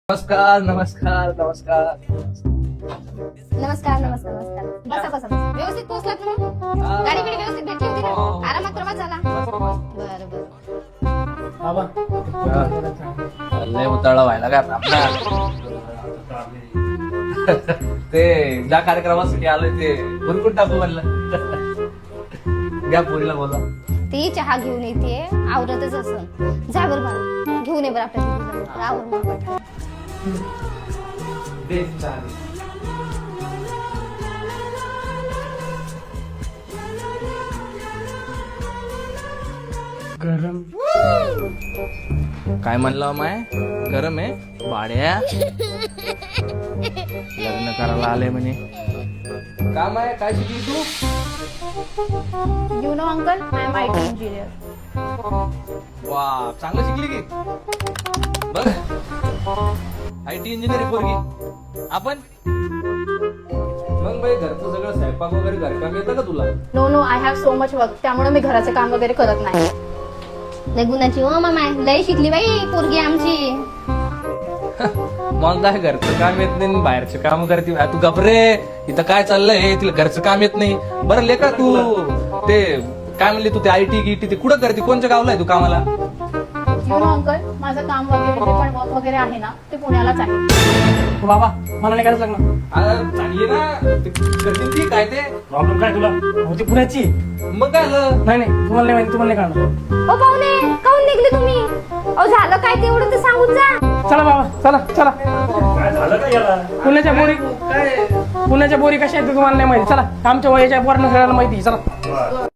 नमस्कार नमस्कार नमस्कार नमस्कार नमस्कार नमस्कार बसा बसा बसा. व्यवस्थित पोहोचलात ना मग? गाडी बिडी व्यवस्थित भेटली होती ना? आरामात प्रवास झाला? बरं बरं. लय उताळा व्हायला काय आपला ते ज्या कार्यक्रमासाठी आलोय ते भरपूर टाकू म्हणलं घ्या पोरीला बोला. ती चहा घेऊन येते आवरतच असं. जा बरं मला घेऊन ये बरं आपल्या दिदीला. आवर मग पटकन. दे चहा दे. गरम काय म्हणलं माय गरम आहे भाड्या लग्न करायला आले म्हणे. काम आहे काय शिकली तू? You know, uncle, I am IT engineer. वा चांगलं शिकली की बघ IT इंजिनिअरिंग पोरगी आपण. मग बाई घरचं सगळं स्वयंपाक वगैरे घरकाम येतं का तुला? No, no, I have so much work. त्यामुळे मी घराचे काम वगैरे करत नाही. लय गुणाची हो मामा लय शिकली बाई पोरगी आमची. मग काय घरचं काम येत नाही बाहेरचे काम करते. तू घबरे इथं काय चाललंय तिला घरचं काम येत नाही. बरं लेका तू ते काय म्हणली तू ते IT गिटी ते कुठं करते कोणत्या गावला आहे तू कामाला? You know, uncle, माझं काम वगैरे जे पण वर्क वगैरे आहे ना ते पुण्यालाच आहे. हो बाबा मला नाही करायचं लग्न. चांगली ना ते करते ती काय ते प्रॉब्लेम काय तुला होती पुण्याची? मग काय झालं? नाही नाही तुम्हाला नाही माहिती, तुम्हाला नाही कळणार. ओ पाहुणे काहून निघले तुम्ही? अहो झालं काय तेवढं तर सांगून जा. चला बाबा चला चला. काय झालं का याला? पुण्याच्या बोरी कशा आहेत ते तुम्हाला नाही माहिती. चला आमच्या वयाच्या पोरांना सगळ्यांना माहिती. चला. बरं.